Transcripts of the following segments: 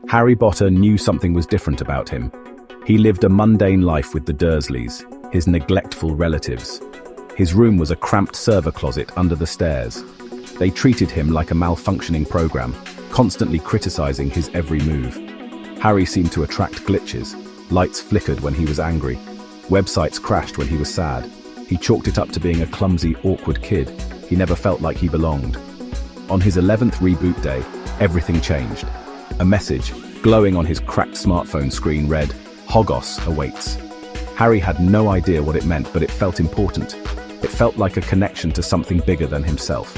Harry Potter knew something was different about him. He lived a mundane life with the Dursleys, his neglectful relatives. His room was a cramped server closet under the stairs. They treated him like a malfunctioning program, constantly criticizing his every move. Harry seemed to attract glitches. Lights flickered when he was angry. Websites crashed when he was sad. He chalked it up to being a clumsy, awkward kid. He never felt like he belonged. On his 11th reboot day, everything changed. A message, glowing on his cracked smartphone screen, read, "HogOS awaits." Harry had no idea what it meant, but it felt important. It felt like a connection to something bigger than himself.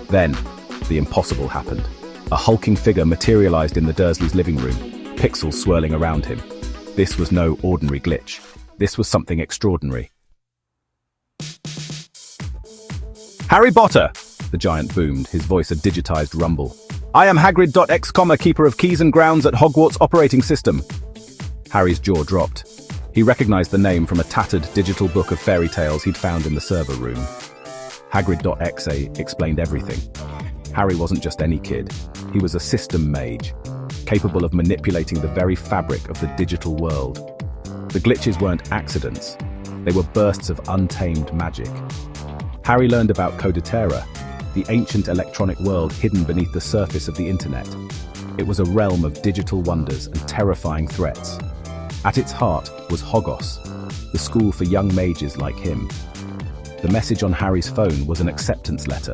Then, the impossible happened. A hulking figure materialized in the Dursleys' living room, pixels swirling around him. This was no ordinary glitch. This was something extraordinary. "Harry Potter!" the giant boomed, his voice a digitized rumble. "I am Hagrid.x, keeper of keys and grounds at Hogwarts Operating System." Harry's jaw dropped. He recognized the name from a tattered digital book of fairy tales he'd found in the server room. Hagrid.exe explained everything. Harry wasn't just any kid. He was a System Mage, capable of manipulating the very fabric of the digital world. The glitches weren't accidents. They were bursts of untamed magic. Harry learned about Codeterra, the ancient electronic world hidden beneath the surface of the internet. It was a realm of digital wonders and terrifying threats. At its heart was HogOS, the school for young mages like him. The message on Harry's phone was an acceptance letter.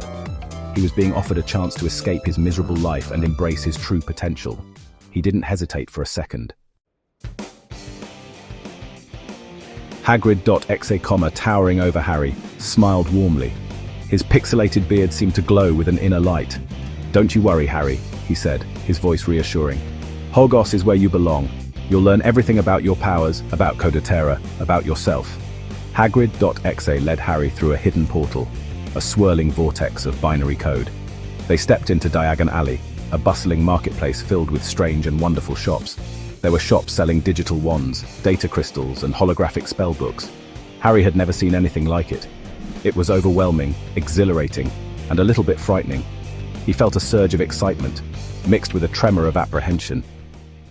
He was being offered a chance to escape his miserable life and embrace his true potential. He didn't hesitate for a second. Hagrid.exe, towering over Harry, smiled warmly. His pixelated beard seemed to glow with an inner light. "Don't you worry, Harry," he said, his voice reassuring. "HogOS is where you belong. You'll learn everything about your powers, about Codeterra, about yourself." Hagrid.exe led Harry through a hidden portal, a swirling vortex of binary code. They stepped into Diagon Alley, a bustling marketplace filled with strange and wonderful shops. There were shops selling digital wands, data crystals, and holographic spellbooks. Harry had never seen anything like it. It was overwhelming, exhilarating, and a little bit frightening. He felt a surge of excitement, mixed with a tremor of apprehension.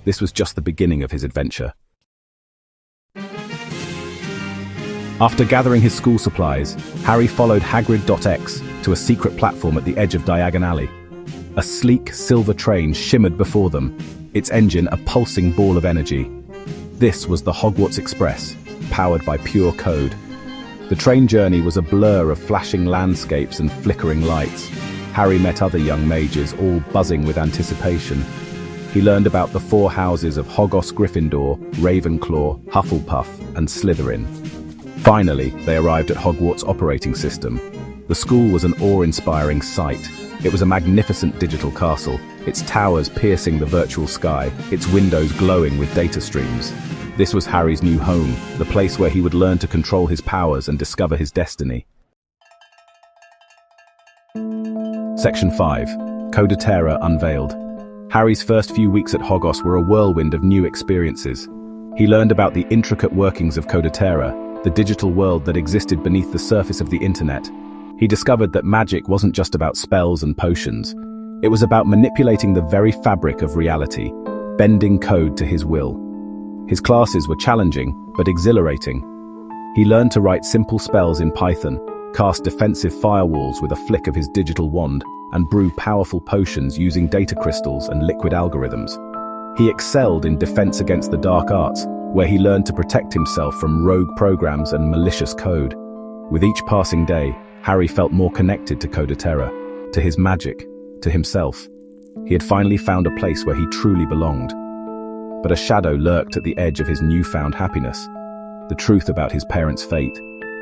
This was just the beginning of his adventure. After gathering his school supplies, Harry followed Hagrid.exe to a secret platform at the edge of Diagon Alley. A sleek, silver train shimmered before them, its engine a pulsing ball of energy. This was the Hogwarts Express, powered by pure code. The train journey was a blur of flashing landscapes and flickering lights. Harry met other young mages, all buzzing with anticipation. He learned about the four houses of HogOS: Gryffindor, Ravenclaw, Hufflepuff, and Slytherin. Finally, they arrived at Hogwarts Operating System. The school was an awe-inspiring sight. It was a magnificent digital castle, its towers piercing the virtual sky, its windows glowing with data streams. This was Harry's new home, the place where he would learn to control his powers and discover his destiny. Section 5. Codeterra Unveiled. Harry's first few weeks at HogOS were a whirlwind of new experiences. He learned about the intricate workings of Codeterra, the digital world that existed beneath the surface of the internet. He discovered that magic wasn't just about spells and potions. It was about manipulating the very fabric of reality, bending code to his will. His classes were challenging, but exhilarating. He learned to write simple spells in Python, cast defensive firewalls with a flick of his digital wand, and brew powerful potions using data crystals and liquid algorithms. He excelled in defense against the dark arts, where he learned to protect himself from rogue programs and malicious code. With each passing day, Harry felt more connected to Codeterra, to his magic, to himself. He had finally found a place where he truly belonged. But a shadow lurked at the edge of his newfound happiness. The truth about his parents' fate,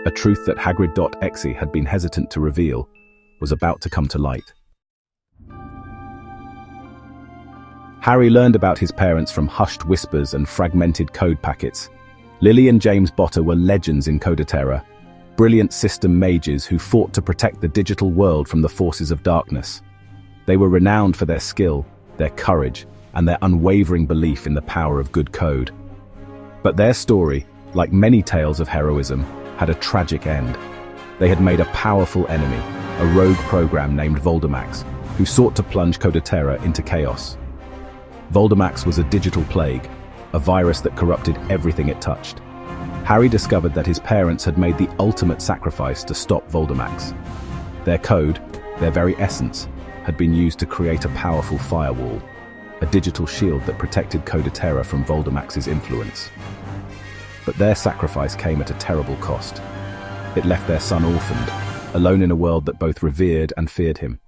a truth that Hagrid.exe had been hesitant to reveal, was about to come to light. Harry learned about his parents from hushed whispers and fragmented code packets. Lily and James Potter were legends in Codeterra, brilliant system mages who fought to protect the digital world from the forces of darkness. They were renowned for their skill, their courage, and their unwavering belief in the power of good code. But their story, like many tales of heroism, had a tragic end. They had made a powerful enemy, a rogue program named Voldemax, who sought to plunge Codeterra into chaos. Voldemax was a digital plague, a virus that corrupted everything it touched. Harry discovered that his parents had made the ultimate sacrifice to stop Voldemax. Their code, their very essence, had been used to create a powerful firewall, a digital shield that protected Codeterra from Voldemax's influence. But their sacrifice came at a terrible cost. It left their son orphaned, alone in a world that both revered and feared him.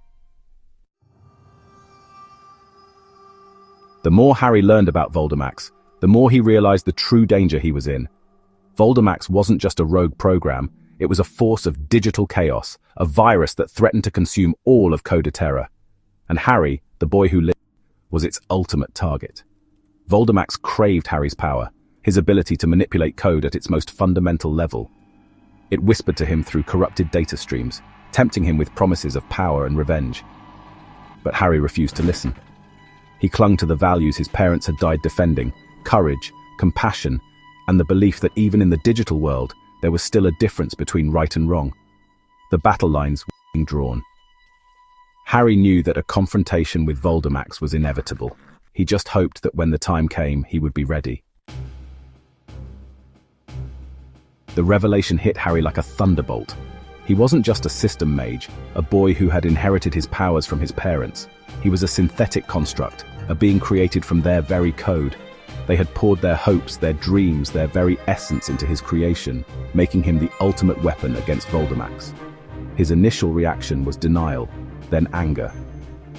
The more Harry learned about Voldemax, the more he realized the true danger he was in. Voldemax wasn't just a rogue program, it was a force of digital chaos, a virus that threatened to consume all of Codeterra. And Harry, the boy who lived, was its ultimate target. Voldemax craved Harry's power, his ability to manipulate code at its most fundamental level. It whispered to him through corrupted data streams, tempting him with promises of power and revenge. But Harry refused to listen. He clung to the values his parents had died defending: courage, compassion, and the belief that even in the digital world, there was still a difference between right and wrong. The battle lines were being drawn. Harry knew that a confrontation with Voldemax was inevitable. He just hoped that when the time came, he would be ready. The revelation hit Harry like a thunderbolt. He wasn't just a system mage, a boy who had inherited his powers from his parents. He was a synthetic construct, a being created from their very code. They had poured their hopes, their dreams, their very essence into his creation, making him the ultimate weapon against Voldemax. His initial reaction was denial, then anger.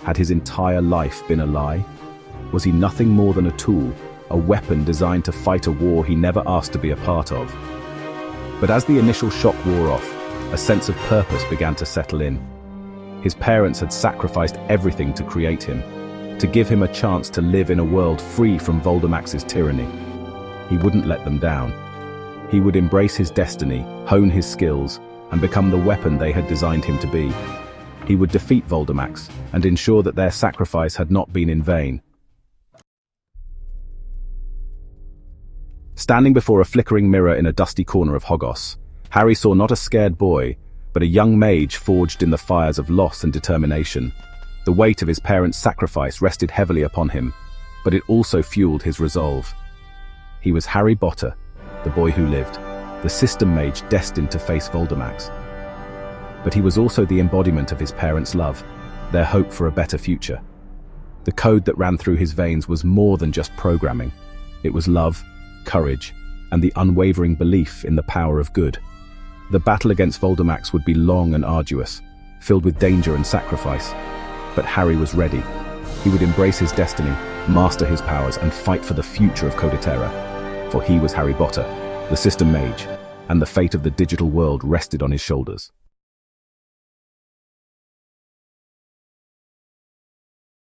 Had his entire life been a lie? Was he nothing more than a tool, a weapon designed to fight a war he never asked to be a part of? But as the initial shock wore off, a sense of purpose began to settle in. His parents had sacrificed everything to create him, to give him a chance to live in a world free from Voldemax's tyranny. He wouldn't let them down. He would embrace his destiny, hone his skills, and become the weapon they had designed him to be. He would defeat Voldemax and ensure that their sacrifice had not been in vain. Standing before a flickering mirror in a dusty corner of HogOS, Harry saw not a scared boy, but a young mage forged in the fires of loss and determination. The weight of his parents' sacrifice rested heavily upon him, but it also fueled his resolve. He was Harry Potter, the boy who lived, the System Mage destined to face Voldemax. But he was also the embodiment of his parents' love, their hope for a better future. The code that ran through his veins was more than just programming. It was love, courage, and the unwavering belief in the power of good. The battle against Voldemax would be long and arduous, filled with danger and sacrifice. But Harry was ready. He would embrace his destiny, master his powers, and fight for the future of Codeterra. For he was Harry Potter, the System Mage, and the fate of the digital world rested on his shoulders.